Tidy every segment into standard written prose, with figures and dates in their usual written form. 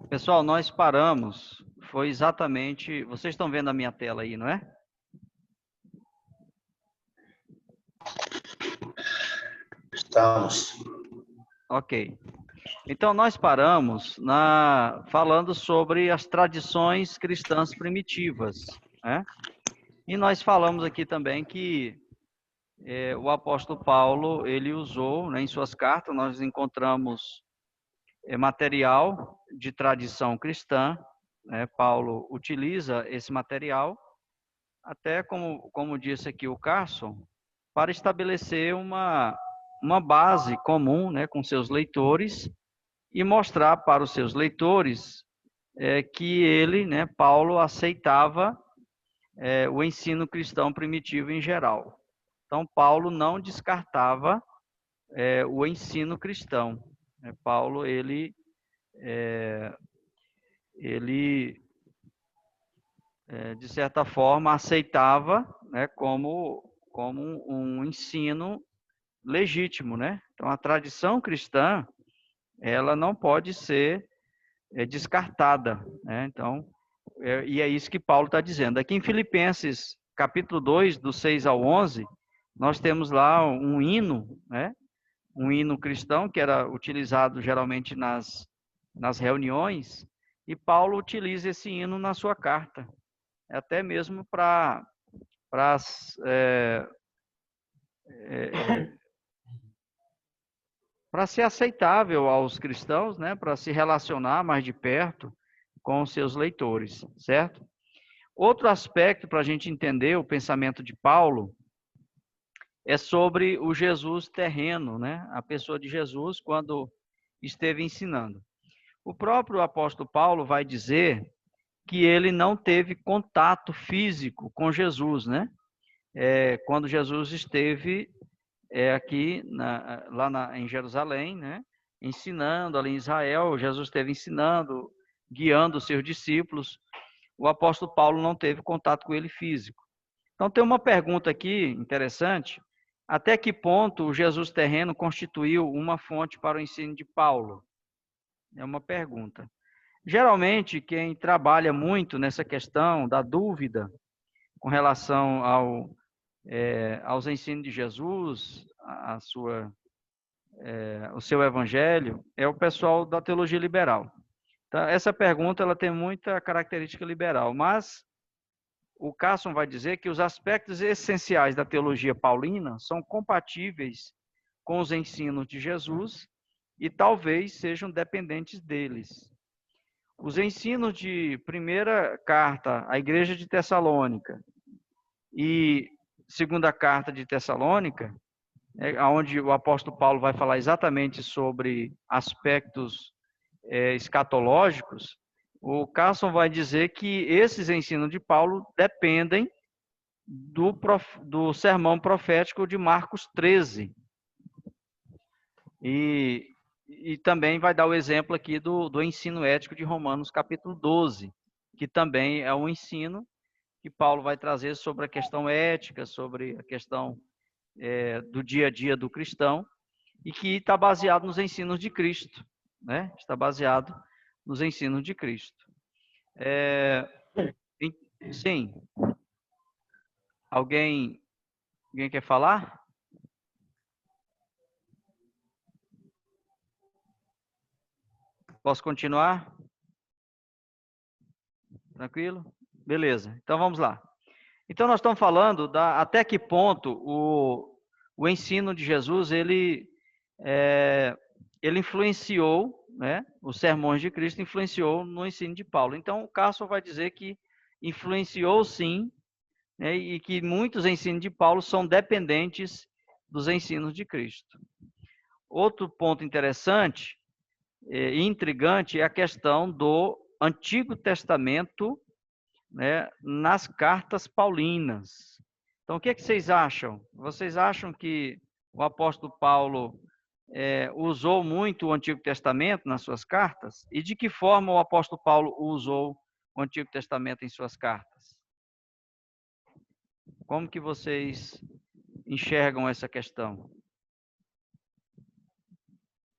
Pessoal, nós paramos, foi exatamente... Vocês estão vendo a minha tela aí, não é? Estamos. Ok. Então, nós paramos falando sobre as tradições cristãs primitivas, né? E nós falamos aqui também que o apóstolo Paulo, ele usou, né, em suas cartas, nós encontramos material de tradição cristã, né? Paulo utiliza esse material, até como disse aqui o Carson, para estabelecer uma base comum, né, com seus leitores e mostrar para os seus leitores que ele, né, Paulo, aceitava o ensino cristão primitivo em geral. Então, Paulo não descartava o ensino cristão. Paulo, ele de certa forma, aceitava, né, como um ensino legítimo, né? Então, a tradição cristã, ela não pode ser descartada, né? Então, e é isso que Paulo está dizendo. Aqui em Filipenses, capítulo 2, do 6 ao 11, nós temos lá um hino, né? Um hino cristão que era utilizado geralmente nas reuniões, e Paulo utiliza esse hino na sua carta, até mesmo para ser aceitável aos cristãos, né? Para se relacionar mais de perto com os seus leitores, certo? Outro aspecto para a gente entender o pensamento de Paulo é sobre o Jesus terreno, né? A pessoa de Jesus quando esteve ensinando. O próprio apóstolo Paulo vai dizer que ele não teve contato físico com Jesus, né? Quando Jesus esteve aqui em Jerusalém, né? Ensinando ali em Israel, Jesus esteve ensinando, guiando os seus discípulos. O apóstolo Paulo não teve contato com ele físico. Então tem uma pergunta aqui interessante: até que ponto o Jesus terreno constituiu uma fonte para o ensino de Paulo? É uma pergunta. Geralmente, quem trabalha muito nessa questão da dúvida com relação aos ensinos de Jesus, o seu evangelho, é o pessoal da teologia liberal. Então, essa pergunta ela tem muita característica liberal, mas o Carson vai dizer que os aspectos essenciais da teologia paulina são compatíveis com os ensinos de Jesus e talvez sejam dependentes deles. Os ensinos de primeira carta à igreja de Tessalônica e segunda carta de Tessalônica, onde o apóstolo Paulo vai falar exatamente sobre aspectos escatológicos, o Carson vai dizer que esses ensinos de Paulo dependem do sermão profético de Marcos 13. E também vai dar o exemplo aqui do ensino ético de Romanos capítulo 12, que também é um ensino que Paulo vai trazer sobre a questão ética, sobre a questão do dia a dia do cristão, e que está baseado nos ensinos de Cristo, né? Está baseado nos ensinos de Cristo. Sim. Alguém quer falar? Posso continuar? Tranquilo? Beleza. Então vamos lá. Então nós estamos falando até que ponto o ensino de Jesus ele influenciou, né? Os sermões de Cristo influenciou no ensino de Paulo. Então o Carson vai dizer que influenciou sim, né? E que muitos ensinos de Paulo são dependentes dos ensinos de Cristo. Outro ponto interessante e intrigante é a questão do Antigo Testamento, né, nas cartas paulinas. Então, o que vocês acham? Vocês acham que o apóstolo Paulo usou muito o Antigo Testamento nas suas cartas? E de que forma o apóstolo Paulo usou o Antigo Testamento em suas cartas? Como que vocês enxergam essa questão?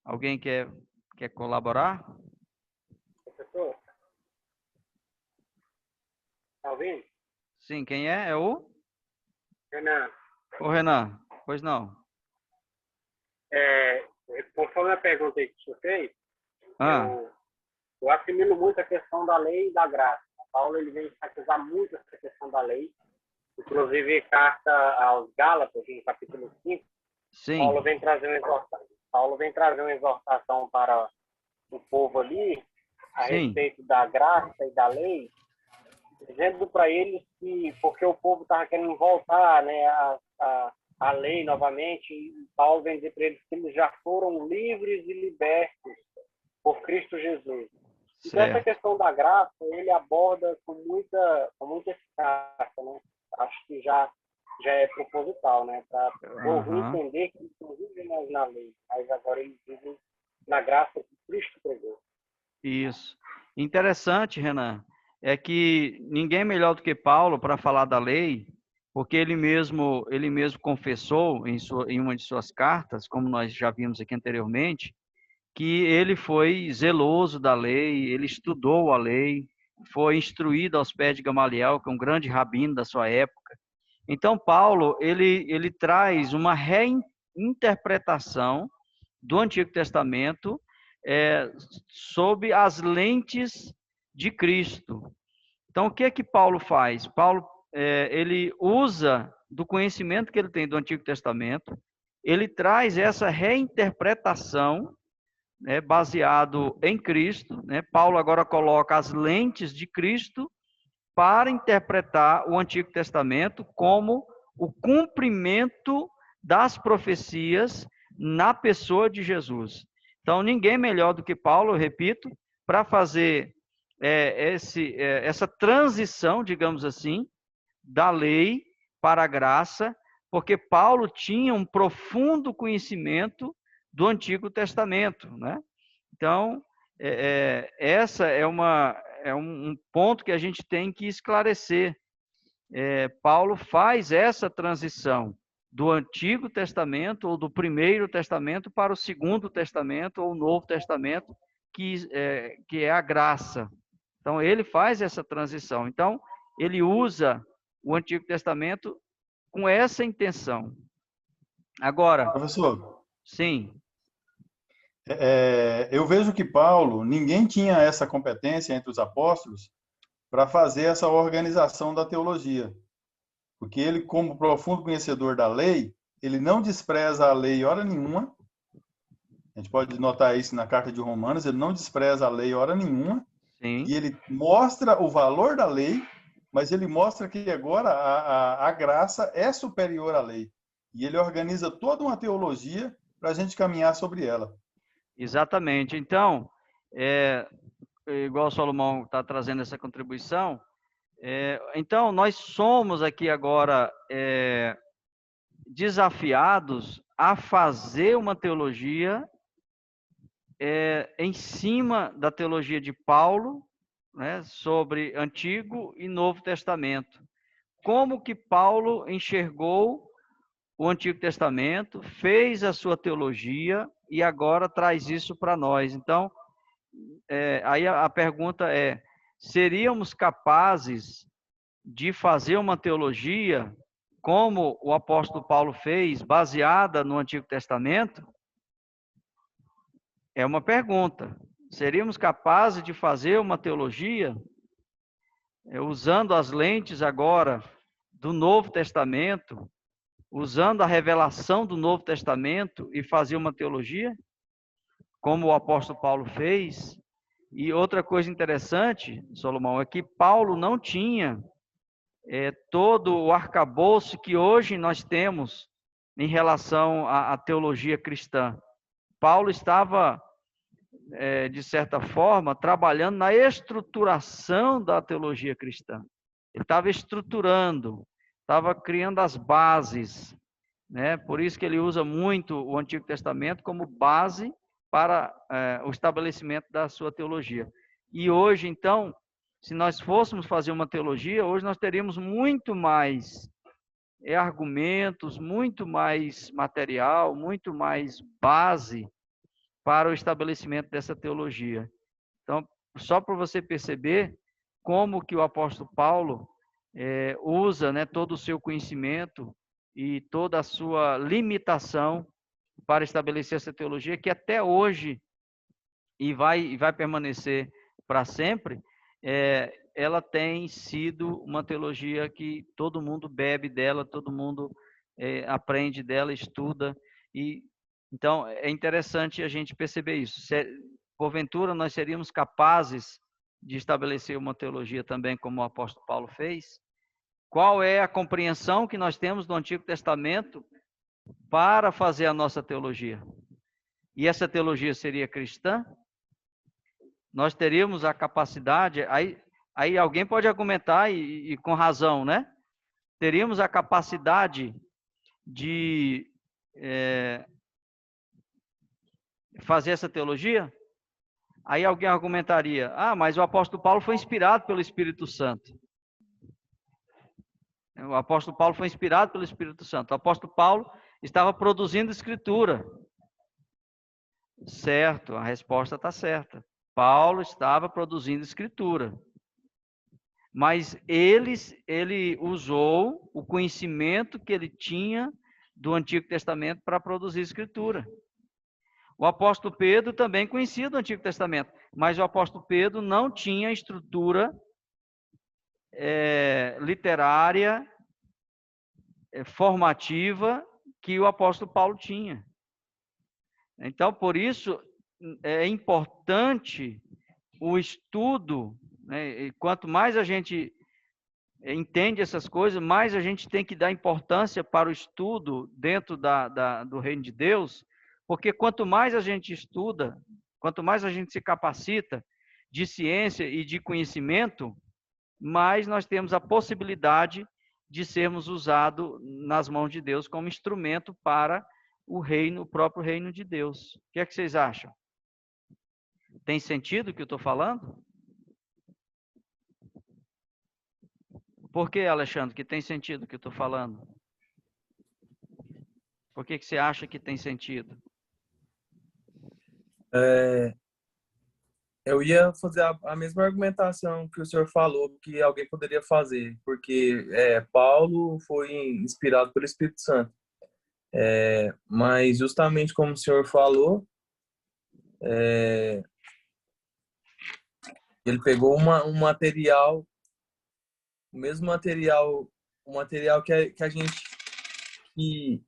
Alguém quer colaborar? ouvindo? Sim, quem é? É o? Renan, O Renan. Pois não. conforme a pergunta aí que você fez, Ah, eu assimilo muito a questão da lei e da graça. Paulo ele vem enfatizar muito essa questão da lei, inclusive carta aos Gálatas, no capítulo 5, sim, Paulo vem trazer uma exortação para o povo ali a sim, respeito da graça e da lei, dizendo para eles que, porque o povo estava querendo voltar, né, a lei novamente, e Paulo vem dizer para eles que eles já foram livres e libertos por Cristo Jesus. Então, essa certo. questão da graça, ele aborda com muita eficácia, né? Acho que já é proposital, né? Para o povo Aham. entender que eles não vivem mais na lei, mas agora eles vivem na graça que Cristo pregou. Isso. Interessante, Renan, é que ninguém melhor do que Paulo para falar da lei, porque ele mesmo confessou em uma de suas cartas, como nós já vimos aqui anteriormente, que ele foi zeloso da lei, ele estudou a lei, foi instruído aos pés de Gamaliel, que é um grande rabino da sua época. Então, Paulo, ele traz uma reinterpretação do Antigo Testamento é, sob as lentes de Cristo. Então, o que é que Paulo faz? Paulo, ele usa do conhecimento que ele tem do Antigo Testamento, ele traz essa reinterpretação, né, baseado em Cristo, né? Paulo agora coloca as lentes de Cristo para interpretar o Antigo Testamento como o cumprimento das profecias na pessoa de Jesus. Então, ninguém melhor do que Paulo, eu repito, para fazer essa transição, digamos assim, da lei para a graça, porque Paulo tinha um profundo conhecimento do Antigo Testamento, né? Então, essa é um ponto que a gente tem que esclarecer. Paulo faz essa transição do Antigo Testamento ou do Primeiro Testamento para o Segundo Testamento ou o Novo Testamento, que é a graça. Então, ele faz essa transição. Então, ele usa o Antigo Testamento com essa intenção. Agora, Professor, sim, eu vejo que Paulo, ninguém tinha essa competência entre os apóstolos para fazer essa organização da teologia, porque ele, como profundo conhecedor da lei, ele não despreza a lei hora nenhuma. A gente pode notar isso na carta de Romanos, ele não despreza a lei hora nenhuma, sim. e ele mostra o valor da lei, mas ele mostra que agora a graça é superior à lei. E ele organiza toda uma teologia para a gente caminhar sobre ela. Exatamente. Então, igual o Salomão está trazendo essa contribuição, então nós somos aqui agora desafiados a fazer uma teologia em cima da teologia de Paulo, né, sobre Antigo e Novo Testamento. Como que Paulo enxergou o Antigo Testamento, fez a sua teologia e agora traz isso para nós. Então, aí a pergunta é: seríamos capazes de fazer uma teologia como o apóstolo Paulo fez, baseada no Antigo Testamento? É uma pergunta. Seríamos capazes de fazer uma teologia usando as lentes agora do Novo Testamento, usando a revelação do Novo Testamento e fazer uma teologia, como o apóstolo Paulo fez? E outra coisa interessante, Salomão, é que Paulo não tinha todo o arcabouço que hoje nós temos em relação à teologia cristã. Paulo estava, de certa forma, trabalhando na estruturação da teologia cristã. Ele estava estruturando, estava criando as bases, né? Por isso que ele usa muito o Antigo Testamento como base para o estabelecimento da sua teologia. E hoje, então, se nós fôssemos fazer uma teologia, hoje nós teríamos muito mais argumentos, muito mais material, muito mais base para o estabelecimento dessa teologia. Então, só para você perceber como que o apóstolo Paulo usa, né, todo o seu conhecimento e toda a sua limitação para estabelecer essa teologia que até hoje e vai permanecer para sempre, ela tem sido uma teologia que todo mundo bebe dela, todo mundo aprende dela, estuda, e então é interessante a gente perceber isso. Porventura nós seríamos capazes de estabelecer uma teologia também como o apóstolo Paulo fez? Qual é a compreensão que nós temos do Antigo Testamento para fazer a nossa teologia? E essa teologia seria cristã? Nós teríamos a capacidade, aí alguém pode argumentar e com razão, né? Teríamos a capacidade de fazer essa teologia? Aí alguém argumentaria, mas o apóstolo Paulo foi inspirado pelo Espírito Santo. O apóstolo Paulo foi inspirado pelo Espírito Santo. O apóstolo Paulo estava produzindo escritura. Certo, a resposta está certa. Paulo estava produzindo escritura. Mas ele usou o conhecimento que ele tinha do Antigo Testamento para produzir escritura. O apóstolo Pedro também conhecia do Antigo Testamento, mas o apóstolo Pedro não tinha estrutura literária, formativa, que o apóstolo Paulo tinha. Então, por isso, é importante o estudo, né? E quanto mais a gente entende essas coisas, mais a gente tem que dar importância para o estudo dentro do reino de Deus, porque quanto mais a gente estuda, quanto mais a gente se capacita de ciência e de conhecimento, mais nós temos a possibilidade de sermos usados nas mãos de Deus como instrumento para o próprio reino de Deus. O que é que vocês acham? Tem sentido o que eu estou falando? Por que, Alexandre, que tem sentido o que eu estou falando? Por que você acha que tem sentido? Eu ia fazer a mesma argumentação que o senhor falou que alguém poderia fazer, porque Paulo foi inspirado pelo Espírito Santo. Mas justamente como o senhor falou, ele pegou um material, o mesmo material, o material que a gente, que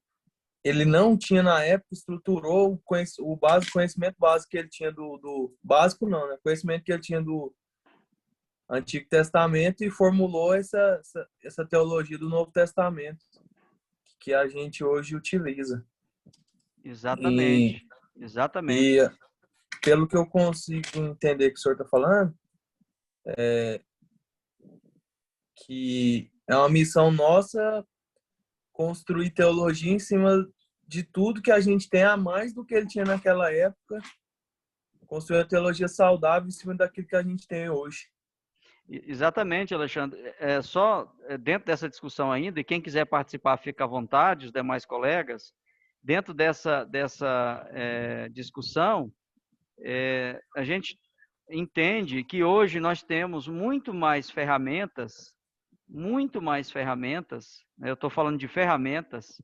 ele não tinha na época, estruturou o conhecimento básico que ele tinha do básico não, né? Conhecimento que ele tinha do Antigo Testamento e formulou essa teologia do Novo Testamento que a gente hoje utiliza. Exatamente. Exatamente. E pelo que eu consigo entender que o senhor está falando, que é uma missão nossa construir teologia em cima de tudo que a gente tem a mais do que ele tinha naquela época, construir a teologia saudável em cima daquilo que a gente tem hoje. Exatamente, Alexandre. Só dentro dessa discussão ainda, e quem quiser participar, fica à vontade, os demais colegas, dentro dessa discussão, a gente entende que hoje nós temos muito mais ferramentas, eu estou falando de ferramentas,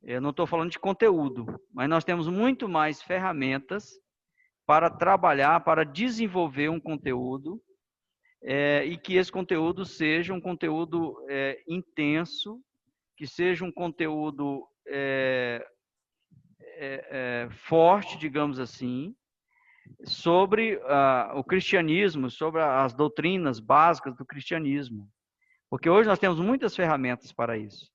eu não estou falando de conteúdo, mas nós temos muito mais ferramentas para trabalhar, para desenvolver um conteúdo, e que esse conteúdo seja um conteúdo intenso, que seja um conteúdo forte, digamos assim, sobre o cristianismo, sobre as doutrinas básicas do cristianismo. Porque hoje nós temos muitas ferramentas para isso.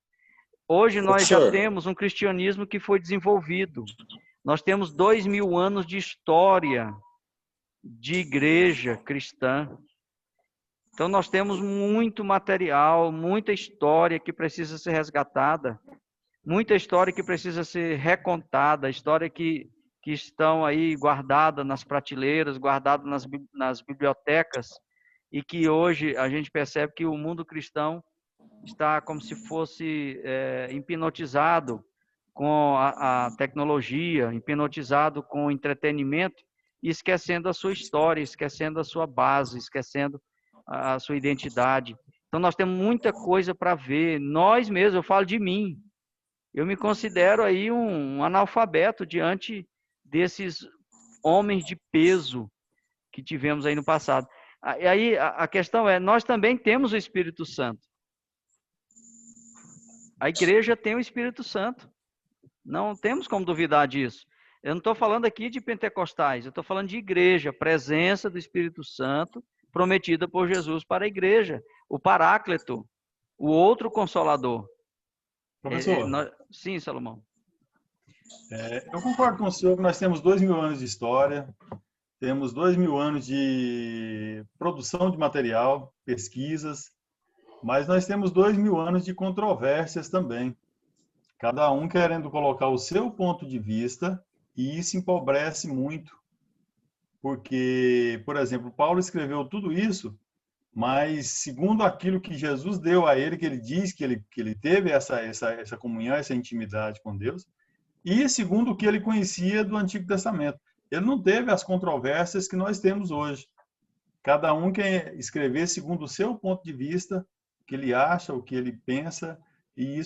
Hoje nós já temos um cristianismo que foi desenvolvido. Nós temos 2000 anos de história de igreja cristã. Então nós temos muito material, muita história que precisa ser resgatada, muita história que precisa ser recontada, história que estão aí guardadas nas prateleiras, guardadas nas bibliotecas, e que hoje a gente percebe que o mundo cristão está como se fosse hipnotizado com a tecnologia, hipnotizado com o entretenimento, e esquecendo a sua história, esquecendo a sua base, esquecendo a sua identidade. Então, nós temos muita coisa para ver. Nós mesmos, eu falo de mim. Eu me considero aí um analfabeto diante desses homens de peso que tivemos aí no passado. E aí a questão é, nós também temos o Espírito Santo. A igreja tem o Espírito Santo. Não temos como duvidar disso. Eu não estou falando aqui de pentecostais, eu estou falando de igreja, presença do Espírito Santo prometida por Jesus para a igreja, o Paráclito, o outro Consolador. Professor, Sim, Salomão. eu concordo com o senhor que nós temos 2000 anos de história, temos 2000 anos de produção de material, pesquisas, mas nós temos 2000 anos de controvérsias também. Cada um querendo colocar o seu ponto de vista, e isso empobrece muito. Porque, por exemplo, Paulo escreveu tudo isso, mas segundo aquilo que Jesus deu a ele, que ele diz que ele teve essa comunhão, essa intimidade com Deus, e segundo o que ele conhecia do Antigo Testamento. Ele não teve as controvérsias que nós temos hoje. Cada um quer escrever segundo o seu ponto de vista, o que ele acha, o que ele pensa, e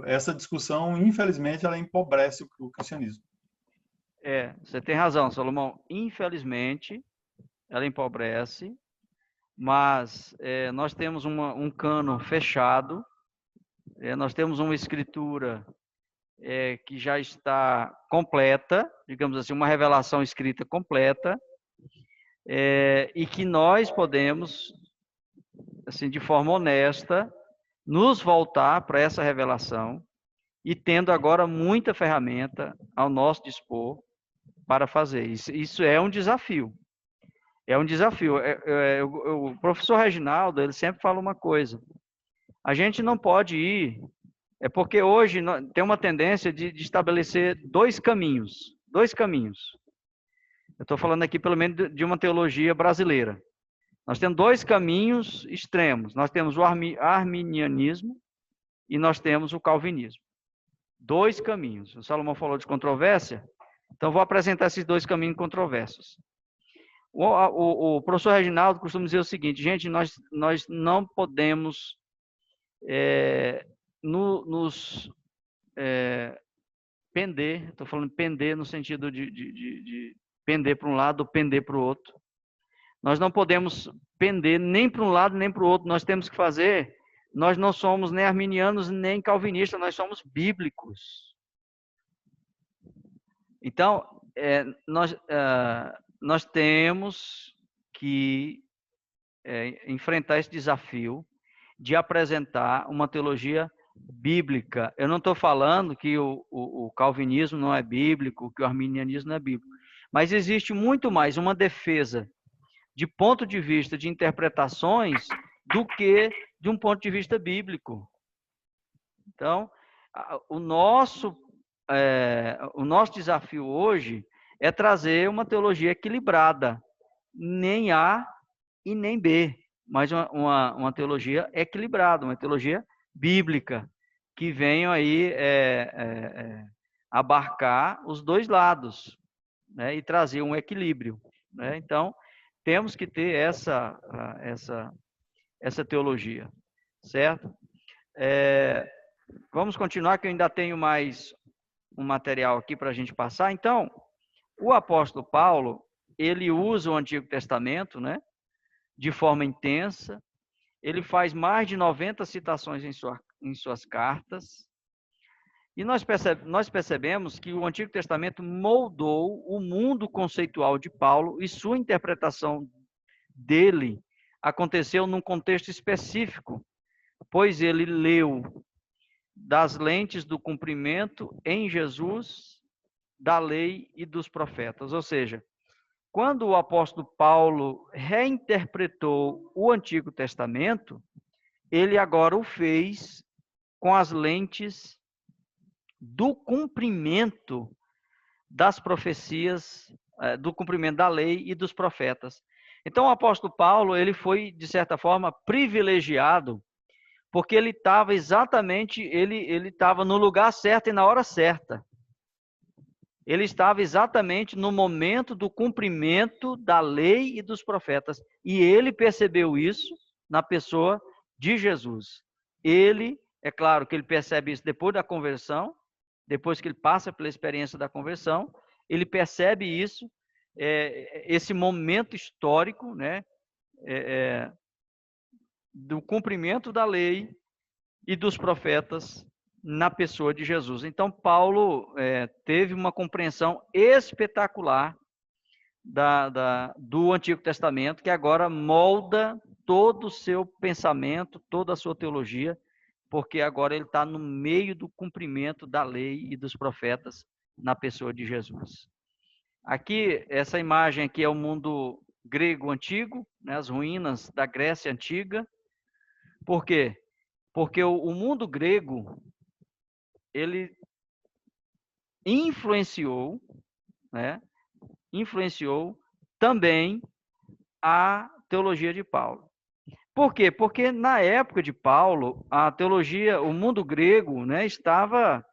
essa discussão, infelizmente, ela empobrece o cristianismo. Você tem razão, Salomão. Infelizmente, ela empobrece, mas nós temos um cano fechado, nós temos uma escritura que já está completa, digamos assim, uma revelação escrita completa, e que nós podemos, assim, de forma honesta, nos voltar para essa revelação e tendo agora muita ferramenta ao nosso dispor para fazer isso. Isso é um desafio. É um desafio. O professor Reginaldo, ele sempre fala uma coisa. A gente não pode ir... porque hoje tem uma tendência de estabelecer dois caminhos. Dois caminhos. Eu estou falando aqui, pelo menos, de uma teologia brasileira. Nós temos dois caminhos extremos. Nós temos o arminianismo e nós temos o calvinismo. Dois caminhos. O Salomão falou de controvérsia, então vou apresentar esses dois caminhos controversos. O professor Reginaldo costuma dizer o seguinte: gente, nós não podemos nos pender. Estou falando pender no sentido de pender para um lado ou pender para o outro. Nós não podemos pender nem para um lado nem para o outro. Nós temos que fazer. Nós não somos nem arminianos nem calvinistas, nós somos bíblicos. Então, nós temos que enfrentar esse desafio de apresentar uma teologia bíblica. Eu não estou falando que o calvinismo não é bíblico, que o arminianismo não é bíblico, mas existe muito mais uma defesa de ponto de vista de interpretações do que de um ponto de vista bíblico. Então, o nosso desafio hoje é trazer uma teologia equilibrada, nem A e nem B, mas uma teologia equilibrada, uma teologia bíblica, que venha aí abarcar os dois lados, né, e trazer um equilíbrio, né? Então, temos que ter essa teologia, certo? Vamos continuar, que eu ainda tenho mais um material aqui para a gente passar. Então, o apóstolo Paulo, ele usa o Antigo Testamento, né, de forma intensa. Ele faz mais de 90 citações em suas cartas. E nós percebemos que o Antigo Testamento moldou o mundo conceitual de Paulo, e sua interpretação dele aconteceu num contexto específico, pois ele leu das lentes do cumprimento em Jesus, da lei e dos profetas. Ou seja, quando o apóstolo Paulo reinterpretou o Antigo Testamento, ele agora o fez com as lentes do cumprimento das profecias, do cumprimento da lei e dos profetas. Então, o apóstolo Paulo, ele foi, de certa forma, privilegiado, porque ele estava exatamente, ele estava no lugar certo e na hora certa. Ele estava exatamente no momento do cumprimento da lei e dos profetas. E ele percebeu isso na pessoa de Jesus. Ele, é claro que ele percebe isso depois da conversão, depois que ele passa pela experiência da conversão, ele percebe isso, esse momento histórico, né, do cumprimento da lei e dos profetas na pessoa de Jesus. Então, Paulo teve uma compreensão espetacular do Antigo Testamento, que agora molda todo o seu pensamento, toda a sua teologia, porque agora ele está no meio do cumprimento da lei e dos profetas na pessoa de Jesus. Aqui, essa imagem aqui é o mundo grego antigo, né, as ruínas da Grécia antiga. Por quê? Porque o mundo grego, ele influenciou, né, influenciou também a teologia de Paulo. Por quê? Porque na época de Paulo, a teologia, o mundo grego, né, estava,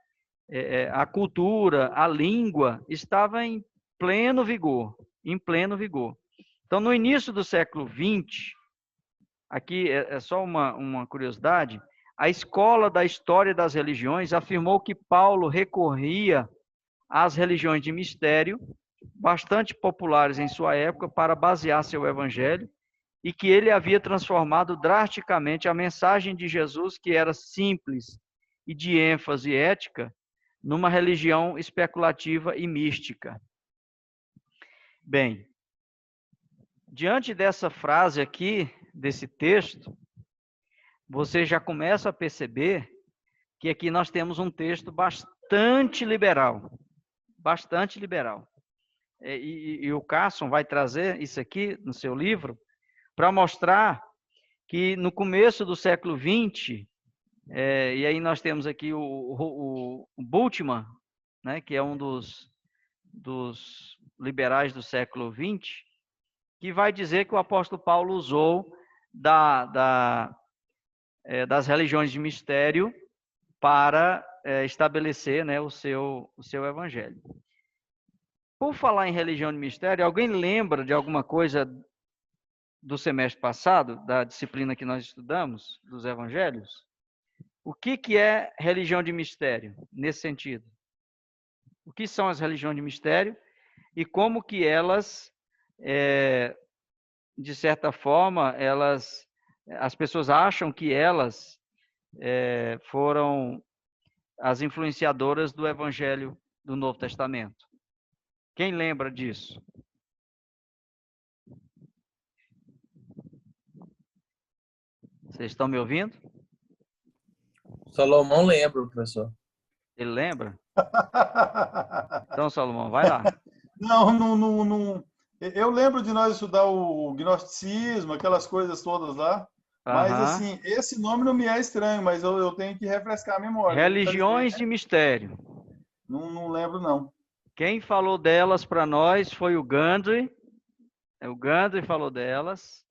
a cultura, a língua, estava em pleno vigor, em pleno vigor. Então, no início do século XX, aqui é só uma curiosidade, a Escola da História das Religiões afirmou que Paulo recorria às religiões de mistério, bastante populares em sua época, para basear seu evangelho, e que ele havia transformado drasticamente a mensagem de Jesus, que era simples e de ênfase ética, numa religião especulativa e mística. Bem, diante dessa frase aqui, desse texto, você já começa a perceber que aqui nós temos um texto bastante liberal. Bastante liberal. E o Carson vai trazer isso aqui no seu livro para mostrar que no começo do século XX, e aí nós temos aqui o Bultmann, né, que é um dos liberais do século XX, que vai dizer que o apóstolo Paulo usou das religiões de mistério para estabelecer, né, o seu evangelho. Por falar em religião de mistério, alguém lembra de alguma coisa do semestre passado, da disciplina que nós estudamos, dos evangelhos? O que é religião de mistério, nesse sentido? O que são as religiões de mistério e como que elas, de certa forma, as pessoas acham que elas foram as influenciadoras do evangelho do Novo Testamento? Quem lembra disso? Vocês estão me ouvindo? Salomão lembra, professor. Ele lembra? Então, Salomão, vai lá. Não. Eu lembro de nós estudar o gnosticismo, aquelas coisas todas lá. Mas, assim, esse nome não me é estranho, mas eu tenho que refrescar a memória. Religiões de mistério. Não lembro, não. Quem falou delas para nós foi o Gundry. O Gundry falou delas.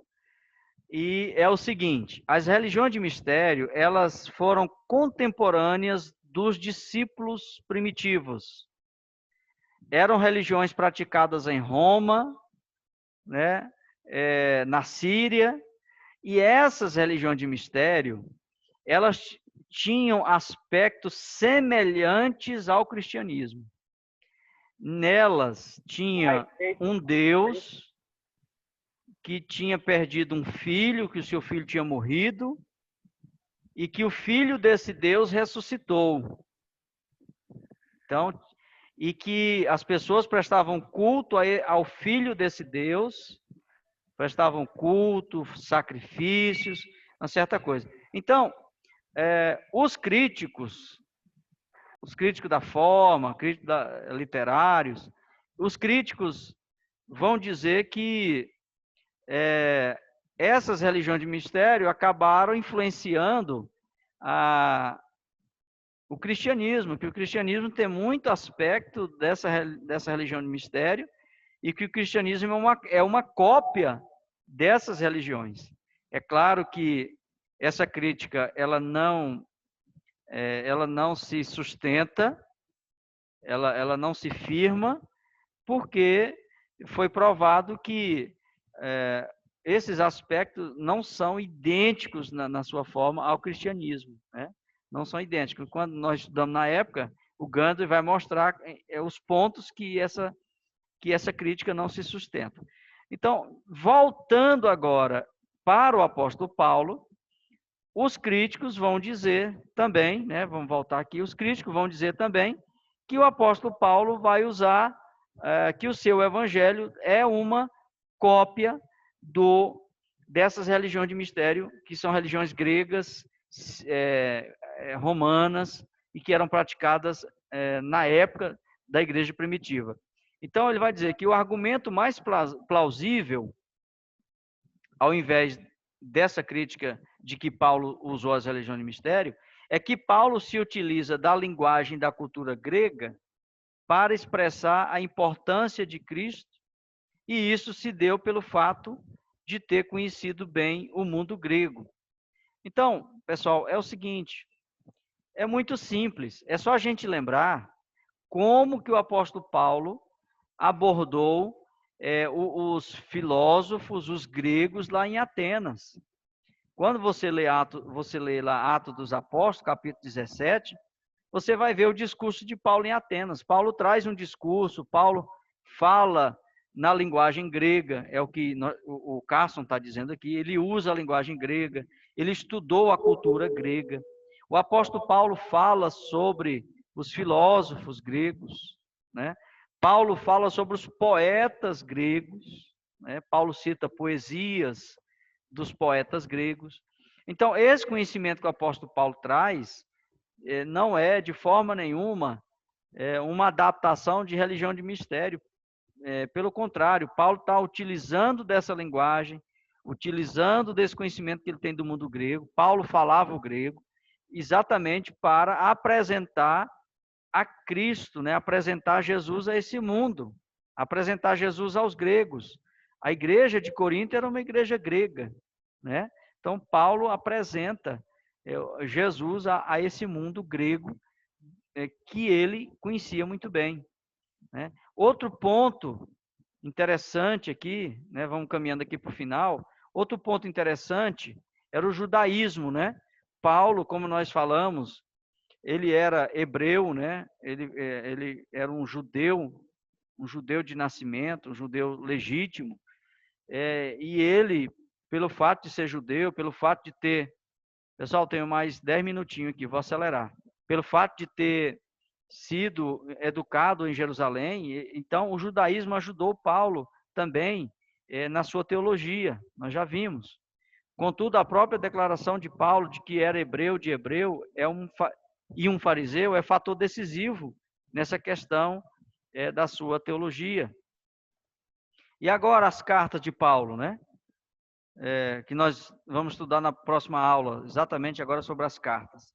E é o seguinte, as religiões de mistério, elas foram contemporâneas dos discípulos primitivos. Eram religiões praticadas em Roma, né, na Síria, e essas religiões de mistério, elas tinham aspectos semelhantes ao cristianismo. Nelas tinha um Deus que tinha perdido um filho, que o seu filho tinha morrido, e que o filho desse Deus ressuscitou. Então, e que as pessoas prestavam culto ao filho desse Deus, prestavam culto, sacrifícios, uma certa coisa. Então, os críticos da forma, literários, os críticos vão dizer que essas religiões de mistério acabaram influenciando o cristianismo, que o cristianismo tem muito aspecto dessa religião de mistério e que o cristianismo é uma cópia dessas religiões. É claro que essa crítica ela não se sustenta, ela não se firma, porque foi provado que esses aspectos não são idênticos na sua forma ao cristianismo, né? Não são idênticos. Quando nós estudamos na época, o Gandhi vai mostrar os pontos que essa crítica não se sustenta. Então, voltando agora para o apóstolo Paulo, os críticos vão dizer também, né, vamos voltar aqui, os críticos vão dizer também que o apóstolo Paulo vai usar, que o seu evangelho é uma cópia dessas religiões de mistério, que são religiões gregas, romanas, e que eram praticadas na época da igreja primitiva. Então, ele vai dizer que o argumento mais plausível, ao invés dessa crítica de que Paulo usou as religiões de mistério, é que Paulo se utiliza da linguagem da cultura grega para expressar a importância de Cristo, e isso se deu pelo fato de ter conhecido bem o mundo grego. Então, pessoal, é o seguinte, é muito simples, é só a gente lembrar como que o apóstolo Paulo abordou os filósofos, os gregos lá em Atenas. Quando você lê lá Atos dos Apóstolos, capítulo 17, você vai ver o discurso de Paulo em Atenas. Paulo traz um discurso, Paulo fala na linguagem grega, é o que o Carson está dizendo aqui, ele usa a linguagem grega, ele estudou a cultura grega. O apóstolo Paulo fala sobre os filósofos gregos, né? Paulo fala sobre os poetas gregos, né? Paulo cita poesias dos poetas gregos. Então, esse conhecimento que o apóstolo Paulo traz não é, de forma nenhuma, uma adaptação de religião de mistério. Pelo contrário, Paulo está utilizando dessa linguagem, utilizando desse conhecimento que ele tem do mundo grego. Paulo falava o grego, exatamente para apresentar a Cristo, né? Apresentar Jesus a esse mundo, apresentar Jesus aos gregos. A igreja de Corinto era uma igreja grega, né? Então, Paulo apresenta Jesus a esse mundo grego que ele conhecia muito bem, né? Outro ponto interessante aqui, né? Vamos caminhando aqui para o final. Outro ponto interessante era o judaísmo, né? Paulo, como nós falamos, ele era hebreu, né? Ele era um judeu de nascimento, um judeu legítimo, e ele, pelo fato de ser judeu, pelo fato de ter... Pessoal, tenho mais 10 minutinhos aqui, vou acelerar. Pelo fato de ter sido educado em Jerusalém, então o judaísmo ajudou Paulo também na sua teologia, nós já vimos. Contudo, a própria declaração de Paulo de que era hebreu de hebreu e um fariseu é fator decisivo nessa questão da sua teologia. E agora as cartas de Paulo, né? Que nós vamos estudar na próxima aula, exatamente agora sobre as cartas.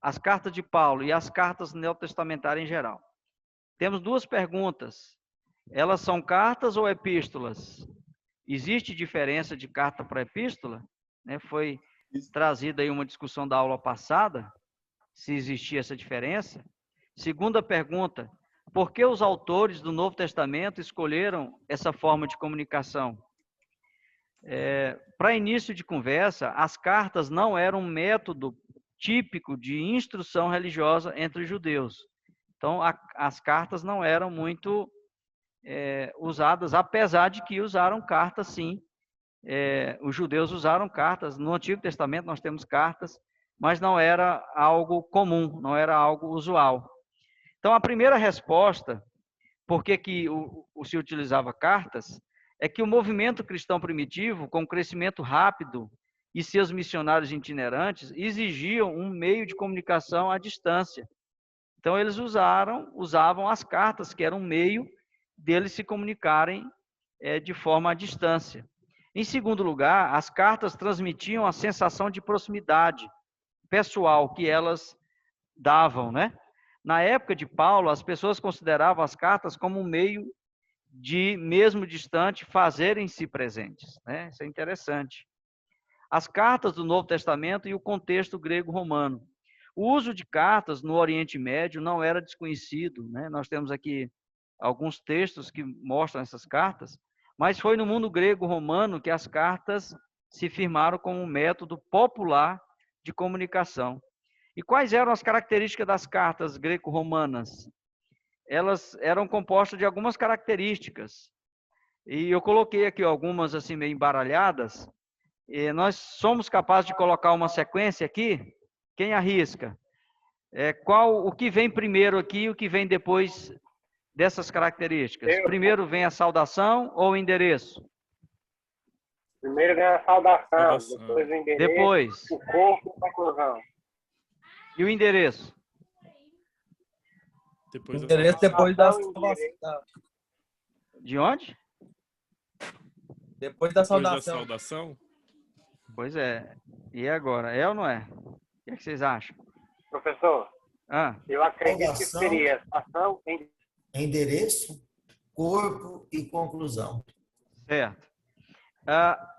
As cartas de Paulo e as cartas neotestamentárias em geral. Temos duas perguntas. Elas são cartas ou epístolas? Existe diferença de carta para epístola? Foi trazida aí uma discussão da aula passada, se existia essa diferença. Segunda pergunta, por que os autores do Novo Testamento escolheram essa forma de comunicação? Para início de conversa, as cartas não eram um método típico de instrução religiosa entre os judeus. Então, as cartas não eram muito usadas, apesar de que usaram cartas, sim. Os judeus usaram cartas. No Antigo Testamento nós temos cartas, mas não era algo comum, não era algo usual. Então, a primeira resposta, por que se utilizava cartas, é que o movimento cristão primitivo, com crescimento rápido e seus missionários itinerantes, exigiam um meio de comunicação à distância. Então, eles usavam as cartas, que era um meio deles se comunicarem de forma à distância. Em segundo lugar, as cartas transmitiam a sensação de proximidade pessoal que elas davam, né? Na época de Paulo, as pessoas consideravam as cartas como um meio de, mesmo distante, fazerem-se presentes, né? Isso é interessante. As cartas do Novo Testamento e o contexto grego-romano. O uso de cartas no Oriente Médio não era desconhecido, né? Nós temos aqui alguns textos que mostram essas cartas. Mas foi no mundo grego-romano que as cartas se firmaram como um método popular de comunicação. E quais eram as características das cartas greco-romanas? Elas eram compostas de algumas características. E eu coloquei aqui algumas assim meio embaralhadas. E nós somos capazes de colocar uma sequência aqui? Quem arrisca? O que vem primeiro aqui e o que vem depois dessas características? Primeiro vem a saudação ou o endereço? Primeiro vem a saudação, depois o endereço, depois o corpo e a conclusão. E o endereço? Depois depois da saudação. De onde? Depois da saudação. Pois é. E agora? É ou não é? O que vocês acham? Professor, eu acredito que seria ação, endereço, corpo e conclusão. Certo.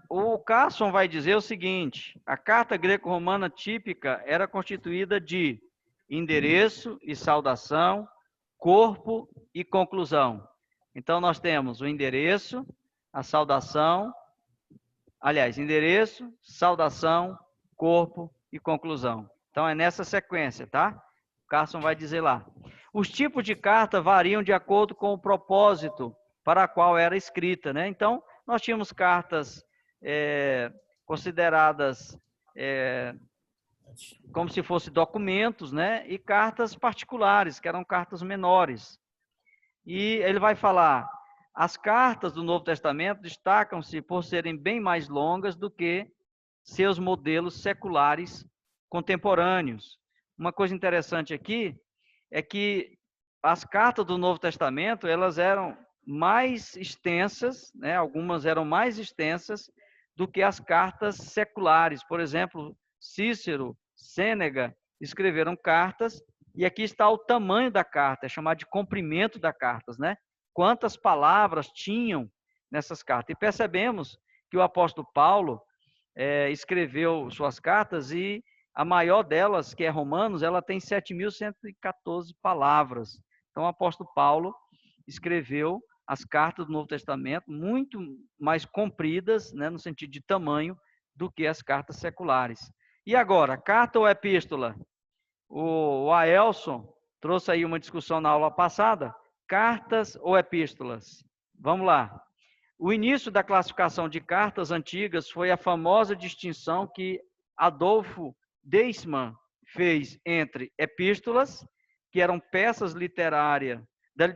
O Carson vai dizer o seguinte: a carta greco-romana típica era constituída de endereço e saudação, corpo e conclusão. Então, nós temos o endereço, a saudação, endereço, saudação, corpo e conclusão. Então, é nessa sequência, tá? O Carson vai dizer lá. Os tipos de carta variam de acordo com o propósito para a qual era escrita, né? Então, nós tínhamos cartas consideradas como se fossem documentos, né? E cartas particulares, que eram cartas menores. E ele vai falar, as cartas do Novo Testamento destacam-se por serem bem mais longas do que seus modelos seculares contemporâneos. Uma coisa interessante aqui é que as cartas do Novo Testamento, elas eram mais extensas, né? Algumas eram mais extensas do que as cartas seculares. Por exemplo, Cícero, Sêneca escreveram cartas, e aqui está o tamanho da carta, é chamado de comprimento das cartas, né? Quantas palavras tinham nessas cartas. E percebemos que o apóstolo Paulo escreveu suas cartas e a maior delas, que é Romanos, ela tem 7.114 palavras. Então, o apóstolo Paulo escreveu as cartas do Novo Testamento muito mais compridas, né, no sentido de tamanho, do que as cartas seculares. E agora, carta ou epístola? O Aelson trouxe aí uma discussão na aula passada. Cartas ou epístolas? Vamos lá. O início da classificação de cartas antigas foi a famosa distinção que Adolfo Deisman fez entre epístolas, que eram peças literárias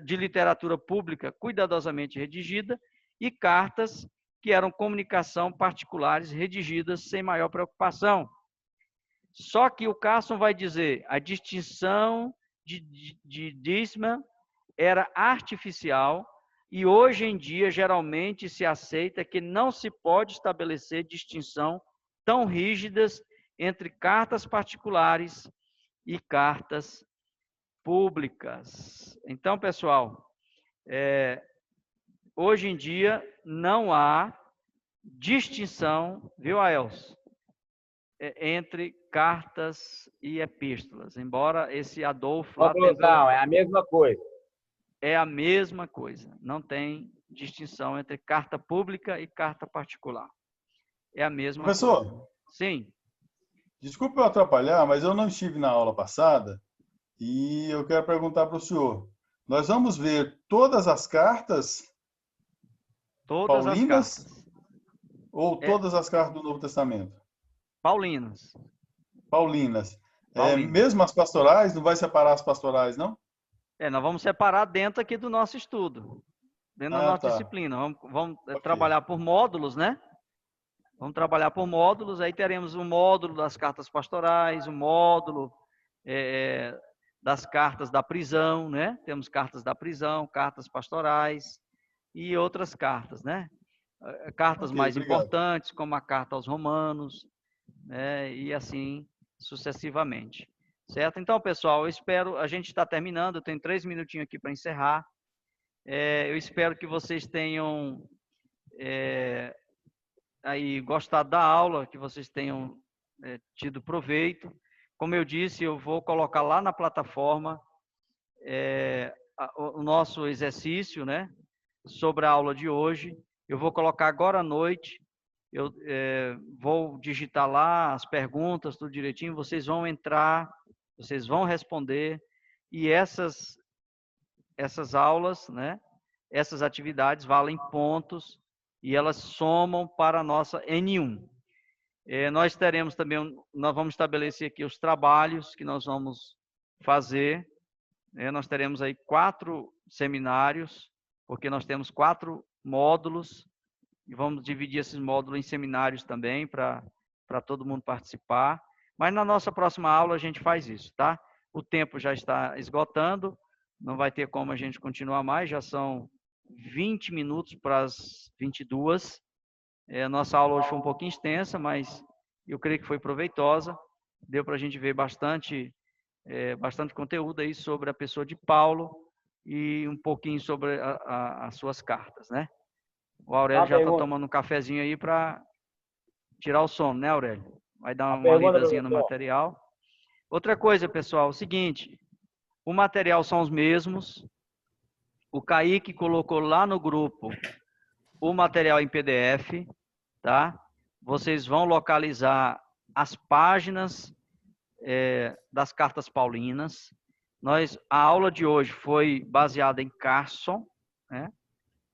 de literatura pública cuidadosamente redigida, e cartas, que eram comunicação particulares redigidas sem maior preocupação. Só que o Carson vai dizer, a distinção de Deisman era artificial e hoje em dia geralmente se aceita que não se pode estabelecer distinção tão rígidas entre cartas particulares e cartas públicas. Então, pessoal, hoje em dia não há distinção, viu, Aelson, entre cartas e epístolas, embora esse Adolfo... Conclusão, é a mesma coisa. É a mesma coisa, não tem distinção entre carta pública e carta particular. É a mesma coisa. Professor? Sim. Desculpe eu atrapalhar, mas eu não estive na aula passada e eu quero perguntar para o senhor. Nós vamos ver todas as cartas paulinas ou todas as cartas do Novo Testamento? Paulinas. Paulinas. Mesmo as pastorais, não vai separar as pastorais, não? Nós vamos separar dentro aqui do nosso estudo, dentro da nossa disciplina. Vamos trabalhar por módulos, né? Vamos trabalhar por módulos, aí teremos um módulo das cartas pastorais, um módulo das cartas da prisão, né? Temos cartas da prisão, cartas pastorais e outras cartas, né? Cartas mais importantes, como a carta aos Romanos, né? E assim sucessivamente. Certo? Então, pessoal, eu espero, a gente está terminando, eu tenho 3 minutinhos aqui para encerrar. Eu espero que vocês tenham aí gostado da aula, que vocês tenham tido proveito. Como eu disse, eu vou colocar lá na plataforma o nosso exercício, né, sobre a aula de hoje, Eu vou colocar agora à noite, eu vou digitar lá as perguntas, tudo direitinho, vocês vão entrar, vocês vão responder, e essas aulas, né, essas atividades valem pontos, e elas somam para a nossa N1. Nós teremos também, nós vamos estabelecer aqui os trabalhos que nós vamos fazer. Nós teremos aí 4 seminários, porque nós temos 4 módulos, e vamos dividir esses módulos em seminários também, para todo mundo participar. Mas na nossa próxima aula a gente faz isso, tá? O tempo já está esgotando, não vai ter como a gente continuar mais, já são 20 minutos para as 22. Nossa aula hoje foi um pouquinho extensa, mas eu creio que foi proveitosa. Deu para a gente ver bastante conteúdo aí sobre a pessoa de Paulo e um pouquinho sobre as suas cartas, né? O Aurélio já está tomando um cafezinho aí para tirar o sono, né, Aurélio? Vai dar uma lidazinha no material. Outra coisa, pessoal, é o seguinte, o material são os mesmos. O Kaique colocou lá no grupo o material em PDF, tá? Vocês vão localizar as páginas das cartas paulinas. A aula de hoje foi baseada em Carson, né?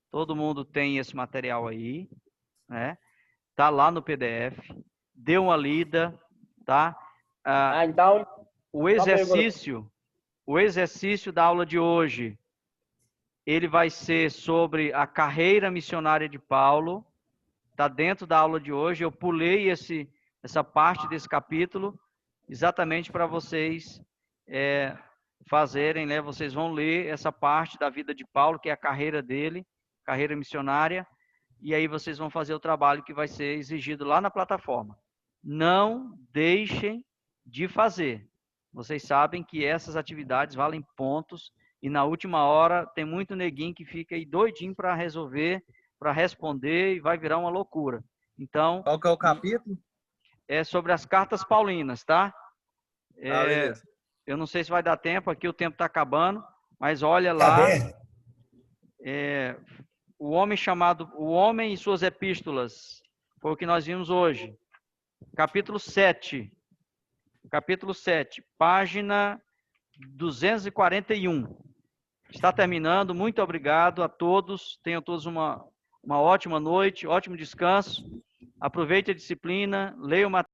Todo mundo tem esse material aí, né? Tá lá no PDF. Dê uma lida, tá? Então, o exercício da aula de hoje, ele vai ser sobre a carreira missionária de Paulo. Está dentro da aula de hoje. Eu pulei essa parte desse capítulo exatamente para vocês fazerem, né? Vocês vão ler essa parte da vida de Paulo, que é a carreira dele, carreira missionária, e aí vocês vão fazer o trabalho que vai ser exigido lá na plataforma. Não deixem de fazer. Vocês sabem que essas atividades valem pontos, e na última hora tem muito neguinho que fica aí doidinho para resolver, para responder, e vai virar uma loucura. Então, qual que é o capítulo? É sobre as cartas paulinas, tá? Beleza. Eu não sei se vai dar tempo, aqui o tempo está acabando, mas olha lá. O Homem e Suas Epístolas, foi o que nós vimos hoje. Capítulo 7. Capítulo 7, página 241. Está terminando. Muito obrigado a todos. Tenham todos uma ótima noite, ótimo descanso. Aproveite a disciplina, leia o material.